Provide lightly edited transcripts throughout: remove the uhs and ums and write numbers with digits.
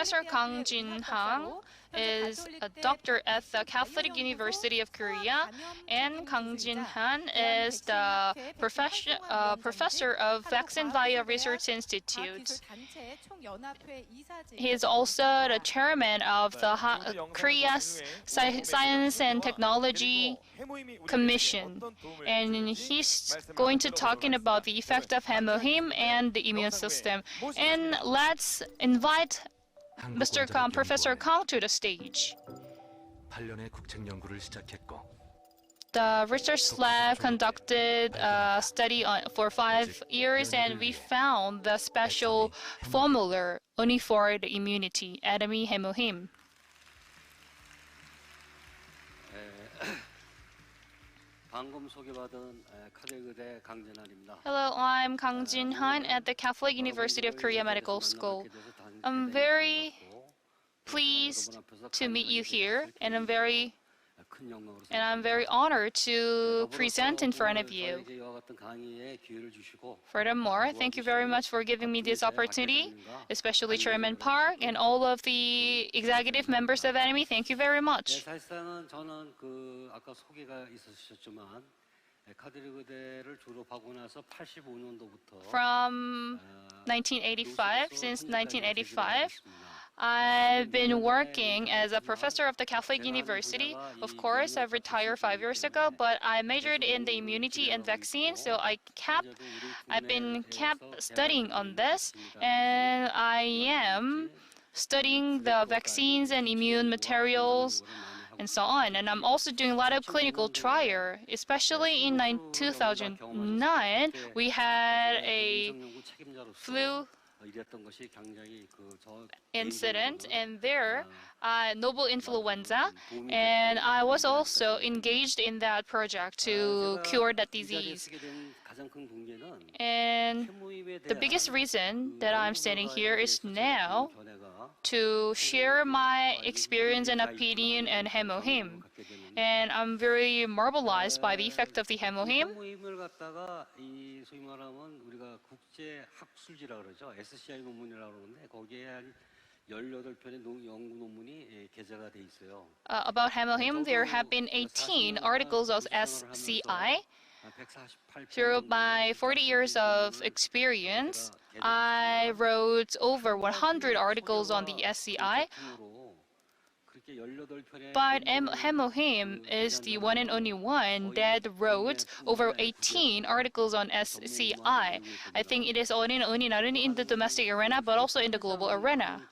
Professor Kang Jinhan is a doctor at the Catholic University of Korea, and Kang Jinhan is the professor of Vaccine Bio Research Institute. He is also the chairman of the Korea's Science and Technology Commission, and he's going to talking about the effect of HemoHIM and the immune system. And let's invite Mr. Kang, Professor Kang, to the stage. The research lab conducted a study for 5 years, and we found the special formula only for the immunity, Atomy HemoHIM. Hello, I'm Kang Jinhan at the Catholic University of Korea Medical School. I'm very pleased to meet you here, and I'm very honored to present in front of you. Furthermore, thank you very much for giving me this opportunity, especially Chairman Park and all of the executive members of Atomy. Thank you very much. From 1985, since 1985, I've been working as a professor of the Catholic University. Of course, I've retired 5 years ago, but I majored in the immunity and vaccine, so I've been kept studying on this, and I am studying the vaccines and immune materials and so on. And I'm also doing a lot of clinical trial, especially in 2009, we had a flu incident, and there novel influenza, and I was also engaged in that project to cure that disease. And the biggest reason that I'm standing here is now to share my experience and opinion on HemoHIM. And I'm very marvelized by the effect of the HemoHIM. About HemoHIM, there have been 18 articles of SCI. Through my 40 years of experience, I wrote over 100 articles on the SCI. But HemoHIM is the one and only one that wrote over 18 articles on SCI. I think it is only not only in the domestic arena, but also in the global arena.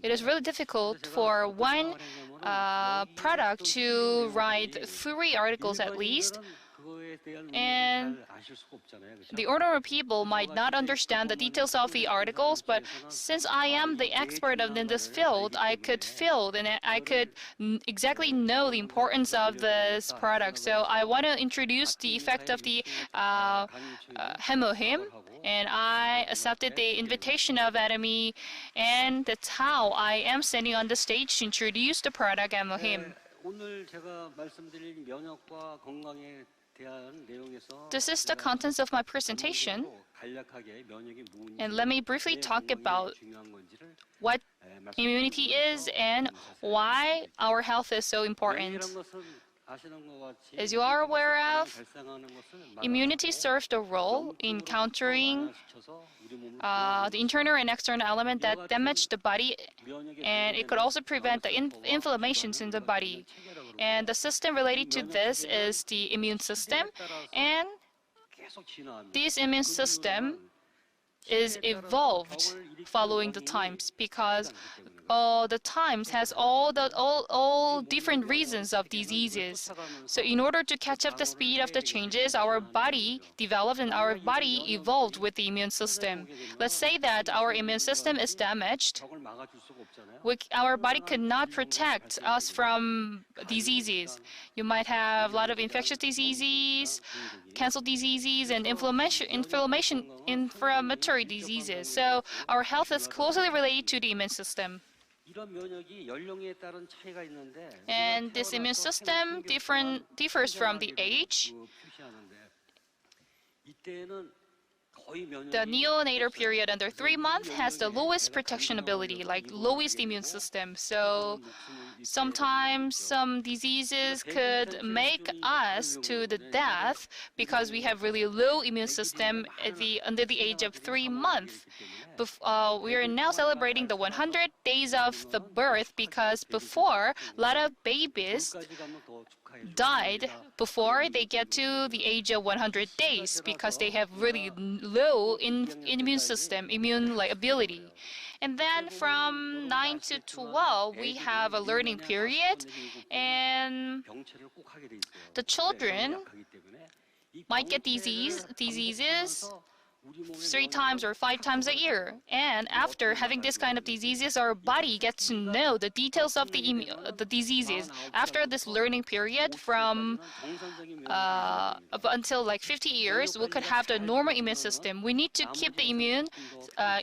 It is really difficult for one product to write 3 articles at least, and the ordinary people might not understand the details of the articles, but since I am the expert in this field, I could feel and I could exactly know the importance of this product. So I want to introduce the effect of the HemoHIM, and I accepted the invitation of Atomy, and that's how I am standing on the stage to introduce the product HemoHIM. This is the contents of my presentation, and let me briefly talk about what immunity is and why our health is so important. As you are aware of, immunity serves the role in countering the internal and external element that damage the body, and it could also prevent the inflammations in the body. And the system related to this is the immune system, and this immune system is evolved following the times, because the times has all different reasons of diseases. So in order to catch up the speed of the changes, our body developed and our body evolved with the immune system. Let's say that our immune system is damaged. Our body could not protect us from diseases. You might have a lot of infectious diseases, cancer diseases, and inflammatory diseases. So our health is closely related to the immune system. And this immune system differs from the age. the neonatal period under 3 months has the lowest protection ability, like lowest immune system. So sometimes some diseases could make us to the death because we have really low immune system under the age of 3 months. We are now celebrating the 100 days of the birth because before, a lot of babies died before they get to the age of 100 days because they have really low immune system, immune ability. And then from 9 to 12, we have a learning period, and the children might get diseases 3 times or 5 times a year. And after having this kind of diseases, our body gets to know the details of the diseases. After this learning period from up until like 50 years, we could have the normal immune system. We need to keep the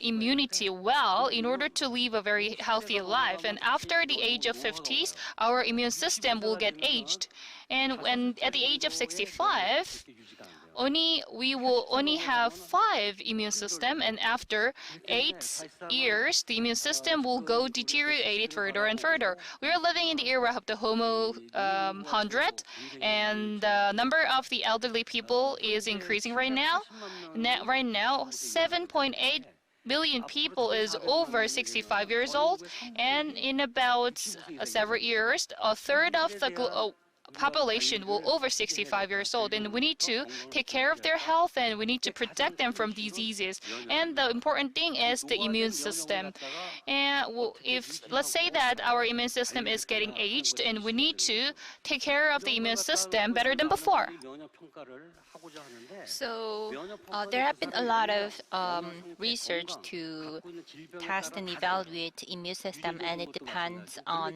immunity well in order to live a very healthy life. And after the age of 50s, our immune system will get aged. And when at the age of 65, we will only have 5 immune system, and after 8 years, the immune system will go deteriorated further and further. We are living in the era of the Homo 100, and the number of the elderly people is increasing right now. Right now, 7.8 billion people is over 65 years old, and in about several years, a third of the population will over 65 years old, and we need to take care of their health, and we need to protect them from diseases. And the important thing is the immune system. And if let's say that our immune system is getting aged, and we need to take care of the immune system better than before. So there have been a lot of research to test and evaluate immune system, and it depends on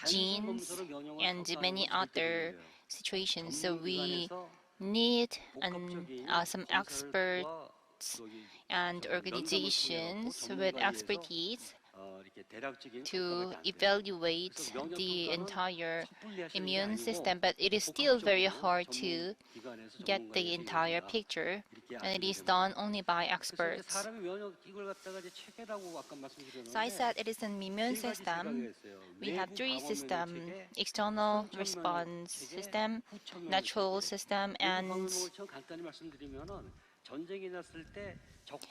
genes and many other situations. So we need some experts and organizations with expertise to evaluate the entire immune system, but it is still very hard to get the entire picture, and it is done only by experts. So I said it is an immune system. We have 3 systems: external response system, natural system, and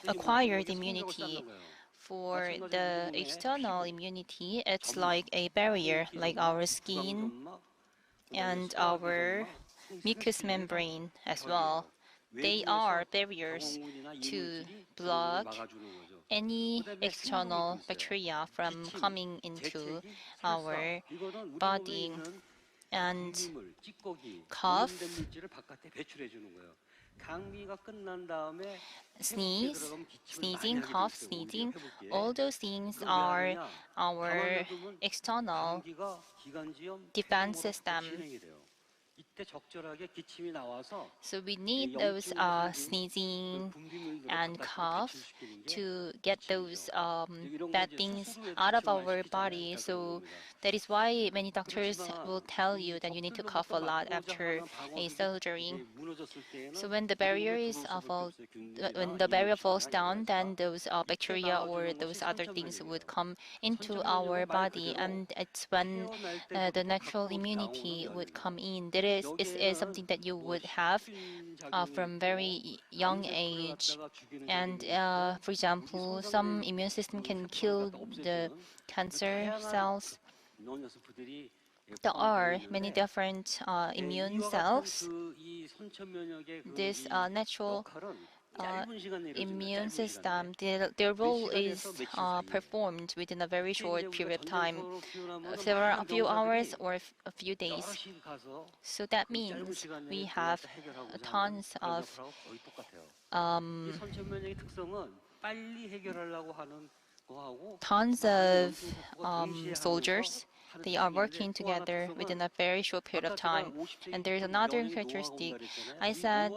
acquired immunity. For the external immunity, it's like a barrier, like our skin and our mucous membrane as well. They are barriers to block any external bacteria from coming into our body. And cough, sneezing, cough, sneezing, all those things are our external defense system. So we need those sneezing and cough to get those bad things out of our body. So that is why many doctors will tell you that you need to cough a lot after a surgery. So when the barrier falls down, then those bacteria or those other things would come into our body, and it's when the natural immunity would come in. That is something that you would have from very young age. And for example, some immune system can kill the cancer cells. There are many different immune cells. This natural immune system, their role is performed within a very short period of time, a few hours or a few days. So that means we have tons of soldiers. They are working together within a very short period of time. And there is another characteristic. I said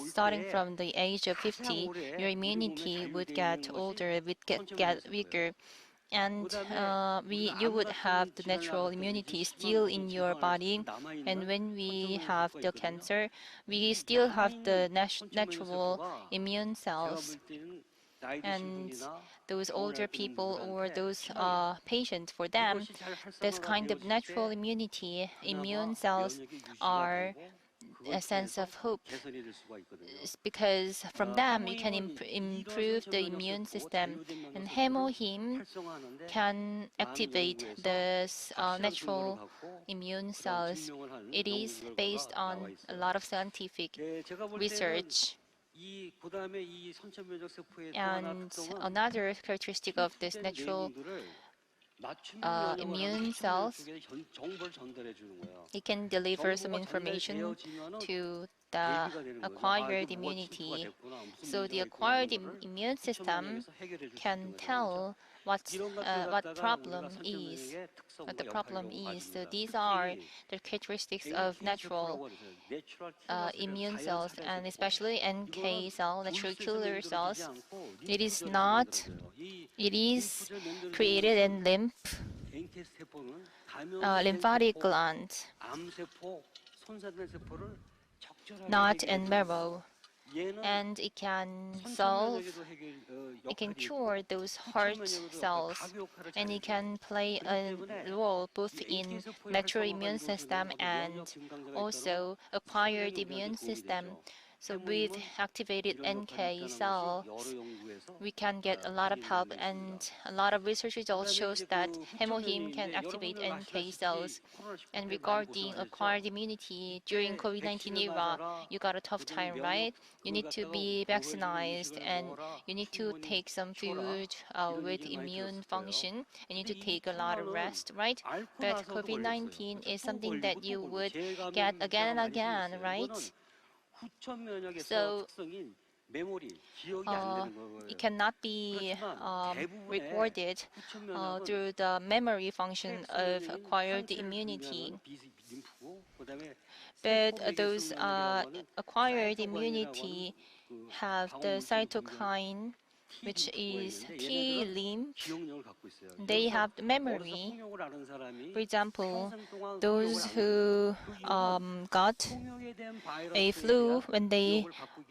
starting from the age of 50, your immunity would get older, would get weaker. and you would have the natural immunity still in your body. And when we have the cancer, we still have the natural immune cells. And those older people or those patients, for them, this kind of natural immunity, immune cells are a sense of hope, because from them you can improve the immune system. And HemoHIM can activate this natural immune cells. It is based on a lot of scientific research. And another characteristic of this natural immune cells, it can deliver some information to the acquired immunity. So the acquired immune system can tell what problem is, what the problem is. So these are the characteristics of natural immune cells, and especially NK cell, natural killer cells. It is created in lymphatic glands, not in marrow. And it can cure those heart cells, and it can play a role both in natural immune system and also acquired immune system. So with activated NK cells, we can get a lot of help, and a lot of research results shows that HemoHIM can activate NK cells. And regarding acquired immunity, during COVID-19 era, you got a tough time, right? You need to be vaccinated, and you need to take some food with immune function. You need to take a lot of rest, right? But COVID-19 is something that you would get again and again, right? So it cannot be recorded through the memory function of acquired immunity. But those acquired immunity have the cytokine, which is T lymph. They have the memory. For example, those who got a flu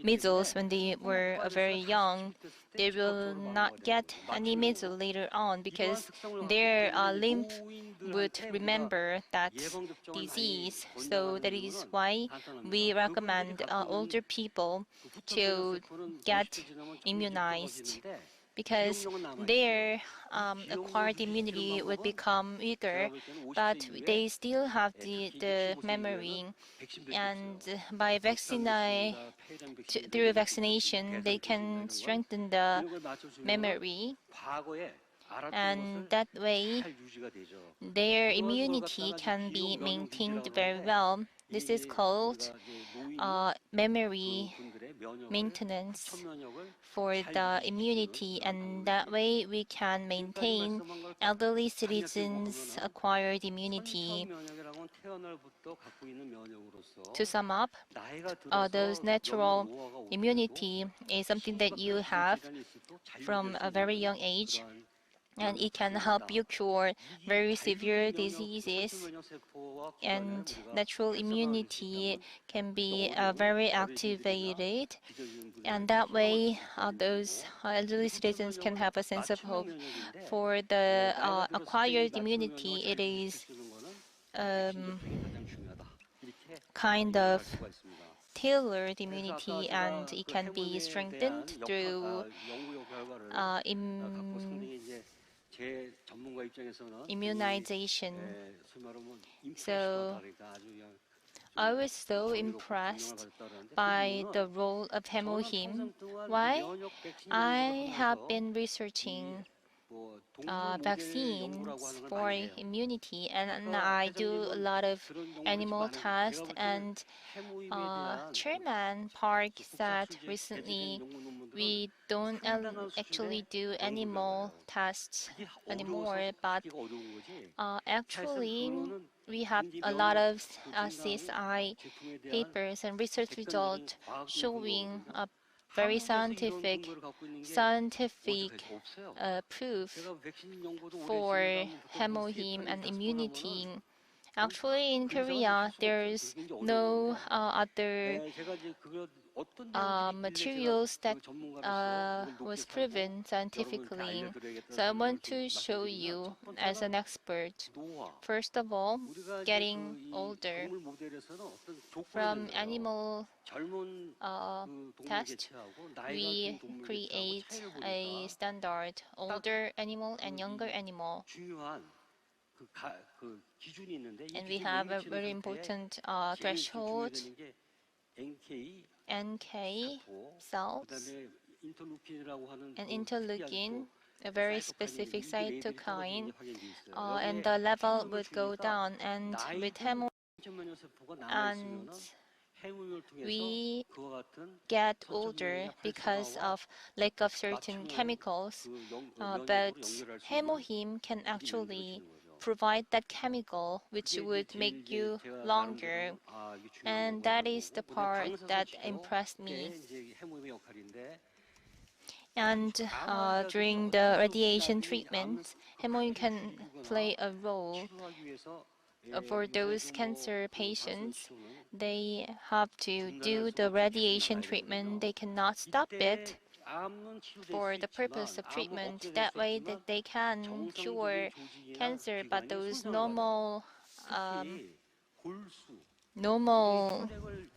measles when they were very young, they will not get any measles later on because their lymph would remember that disease. So that is why we recommend older people to get immunized, because their acquired immunity would become weaker, but they still have the memory. And by through vaccination, they can strengthen the memory, and that way their immunity can be maintained very well. This is called memory maintenance for the immunity, and that way we can maintain elderly citizens' acquired immunity. To sum up, those natural immunity is something that you have from a very young age, and it can help you cure very severe diseases. And natural immunity can be very activated, and that way those elderly citizens can have a sense of hope. For the acquired immunity, it is kind of tailored immunity, and it can be strengthened through immunization. So I was so impressed by the role of HemoHIM. Why? I have been researching vaccines for immunity, and I do a lot of animal tests. And Chairman Park said recently we don't actually do animal tests anymore, but actually we have a lot of CSI papers and research results showing very scientific proof for HemoHIM and immunity. Actually, in Korea, there's no other materials that was proven scientifically. So I want to show you as an expert. First of all, getting older from animal test, we create a standard older animal and younger animal. And we have a very important threshold, NK cells, and interleukin, a very specific cytokine, and the level would go down. And with hemo, and we get older because of lack of certain chemicals, but HemoHIM can actually provide that chemical which would make you longer, and that is the part that impressed me. And during the radiation treatment, HemoHIM can play a role. For those cancer patients, they have to do the radiation treatment. They cannot stop it for the purpose of treatment. That way that they can cure cancer, but those normal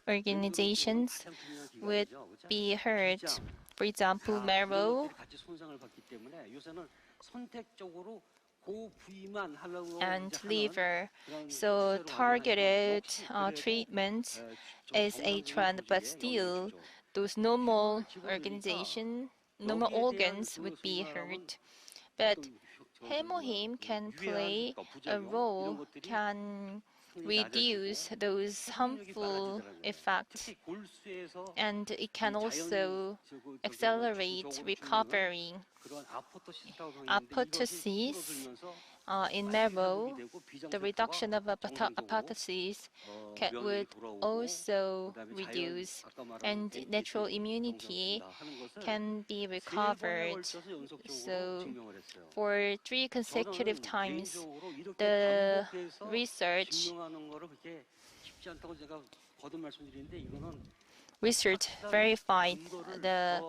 organizations would be hurt. For example, marrow and liver. So targeted treatment is a trend, but still those normal organs would be hurt. But HemoHIM can play a role, can reduce those harmful effects, and it can also accelerate recovery. Apoptosis in marrow, the reduction of apoptosis would also reduce, and natural immunity can be recovered. So for 3 consecutive times, the research verified the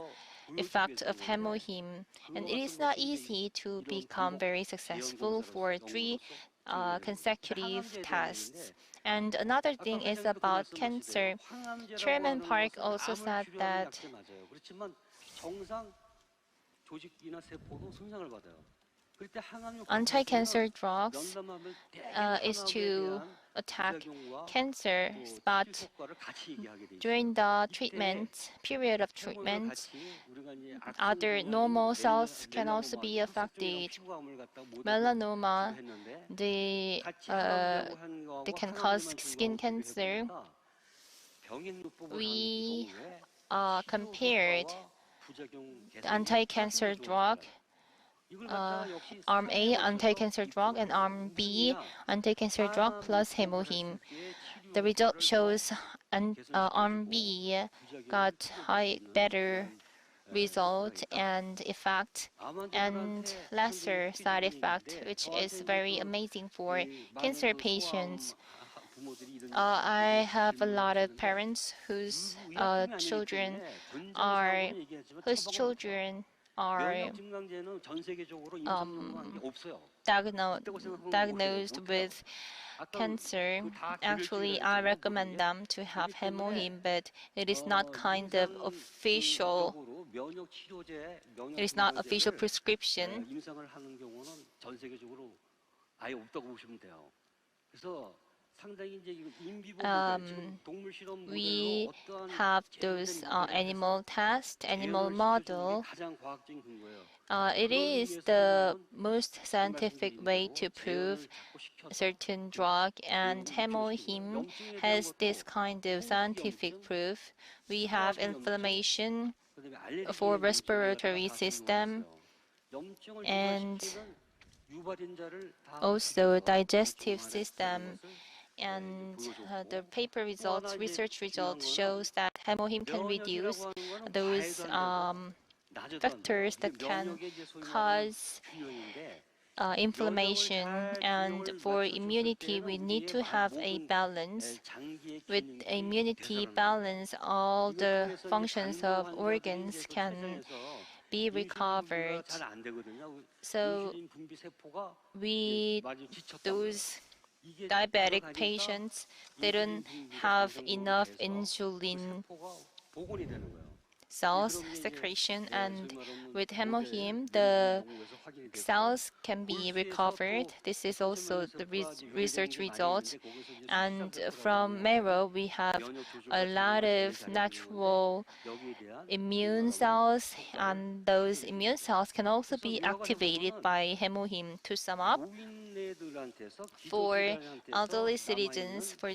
effect of HemoHIM, and it is not easy to become very successful for 3 consecutive tests. And another thing is about cancer. Chairman Park also said that anti-cancer drugs is to attack cancer, but during the period of treatment, other normal cells can also be affected. Melanoma, they can cause skin cancer. We compared the anti-cancer drug, Arm A anti-cancer drug and Arm B anti-cancer drug plus HemoHIM. The result shows Arm B got better result and effect and lesser side effect, which is very amazing for cancer patients. I have a lot of parents whose children are diagnosed with cancer. Actually, I recommend them to have HemoHIM, but it is not official. It is not official prescription. We have those animal tests, animal model. It is the most scientific way to prove a certain drug, and HemoHIM has this kind of scientific proof. We have inflammation for respiratory system and also digestive system. And the research results shows that HemoHIM can reduce those factors that can cause inflammation, and for immunity, we need to have a balance. With immunity balance, all the functions of organs can be recovered. So those diabetic patients, they don't have enough insulin cells secretion, and with HemoHIM, the cells can be recovered. This is also the research result. And from marrow, we have a lot of natural immune cells, and those immune cells can also be activated by HemoHIM. To sum up, for elderly citizens, for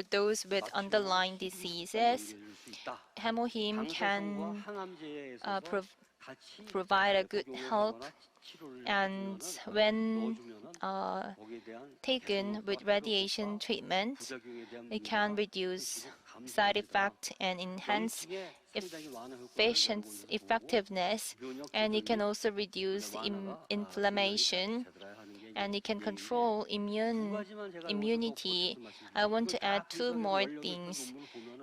those with underlying diseases, HemoHIM can provide a good help, and when taken with radiation treatment, it can reduce side effects and enhance effectiveness, and it can also reduce inflammation, and it can control immunity. I want to add two more things.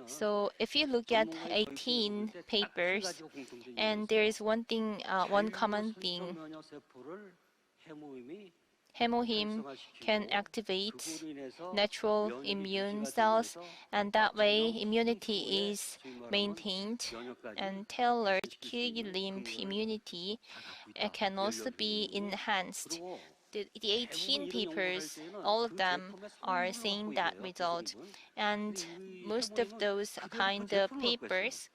So if you look at 18 papers, and there is one common thing. HemoHIM can activate natural immune cells, and that way immunity is maintained, and tailored key lymph immunity can also be enhanced. The 18 papers, all of them are saying that result, and most of those kind of papers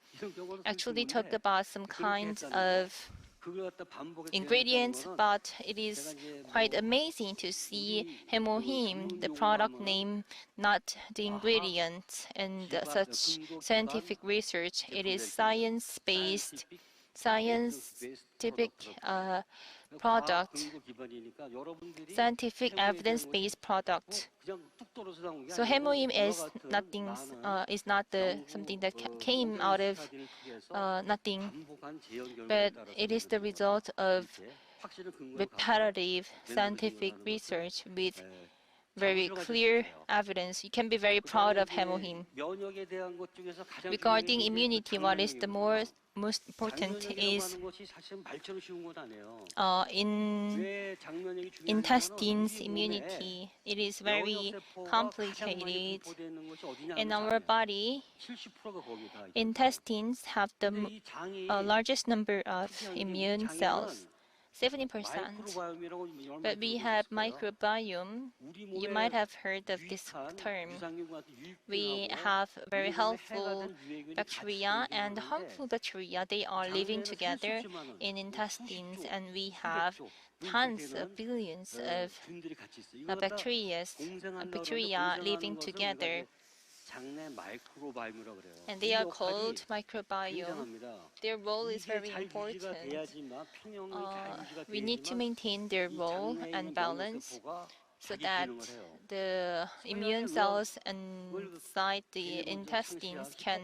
actually talk about some kind of ingredients, but it is quite amazing to see HemoHIM, the product name, not the ingredients, and such scientific research. It is scientific product, scientific evidence-based product. So HemoHIM is nothing, is not something that came out of nothing, but it is the result of repetitive scientific research with very clear evidence. You can be very proud of HemoHIM. Regarding immunity, what is the most important is in intestines immunity. It is very complicated. In our body, intestines have the largest number of immune cells, 70%. But we have microbiome. You might have heard of this term. We have very helpful bacteria and harmful bacteria. They are living together in intestines, and we have tons of billions of bacteria living together. And they are called microbiome. Their role is very important. We need to maintain their role and balance so that the immune cells inside the intestines can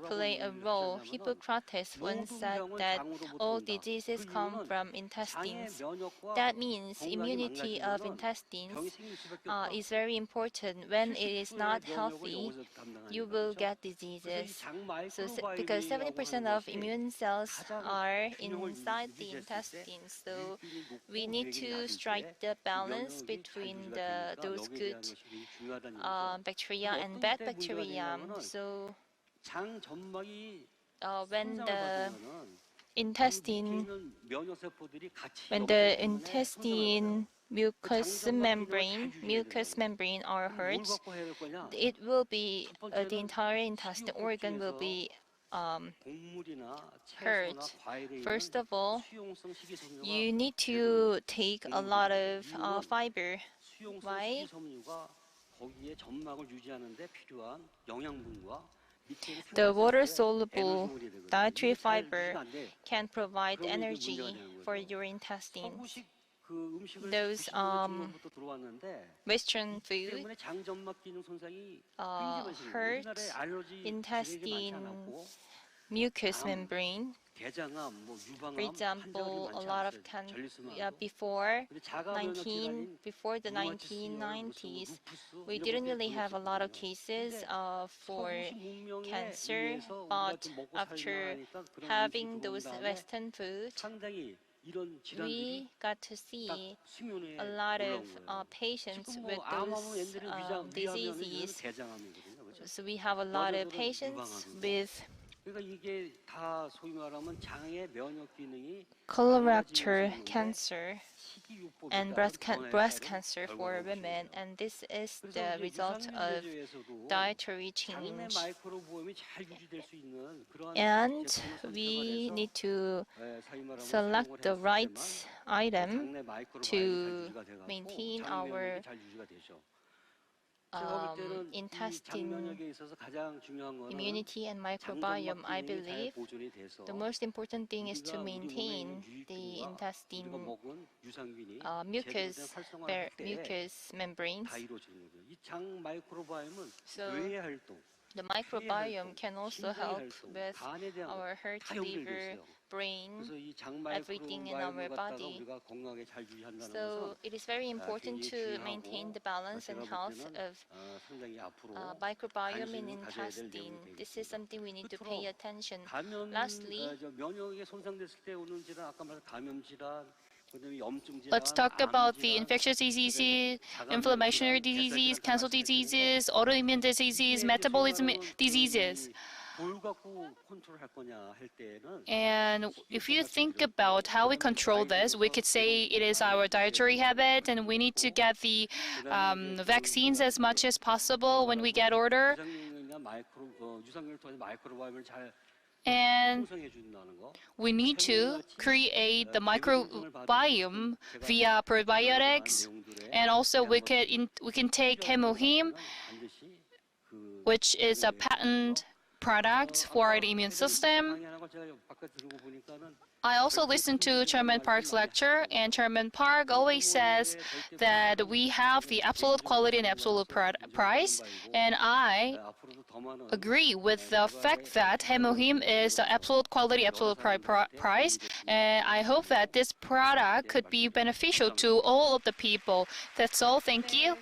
play a role. Hippocrates once said that all diseases come from intestines. That means immunity of intestines is very important. When it is not healthy, you will get diseases. So, because 70% of immune cells are inside the intestines, so we need to strike the balance between those good bacteria and bad bacteria. So when the intestine mucous membrane are hurt, it will be the entire intestine organ will be hurt. First of all, you need to take a lot of fiber. Why? The water-soluble dietary fiber can provide energy for your intestines. those Western food hurt intestine mucous membrane. For example, a lot of before the 1990s, we didn't really have a lot of cases for cancer, but after having those Western food, we got to see a lot of patients with those diseases. So we have a lot of patients with colorectal cancer and breast cancer for women, and this is the result of dietary change. And we need to select the right item to maintain our intestine immunity and microbiome. I believe the most important thing is to maintain the intestine mucous membranes. So the microbiome can also help with our heart, liver, brain, everything in our body. So it is very important to maintain the balance and health of microbiome in intestine. This is something we need to pay attention. Lastly, let's talk about the infectious diseases, inflammatory diseases, cancer diseases, autoimmune diseases, metabolism diseases. And if you think about how we control this, we could say it is our dietary habit, and we need to get the vaccines as much as possible when we get order. And we need to create the microbiome via probiotics, and also we can take HemoHIM, which is a patent product for the immune system. I also listened to Chairman Park's lecture, and Chairman Park always says that we have the absolute quality and absolute price, and I agree with the fact that HemoHIM is the absolute quality, absolute price, and I hope that this product could be beneficial to all of the people. That's all. Thank you.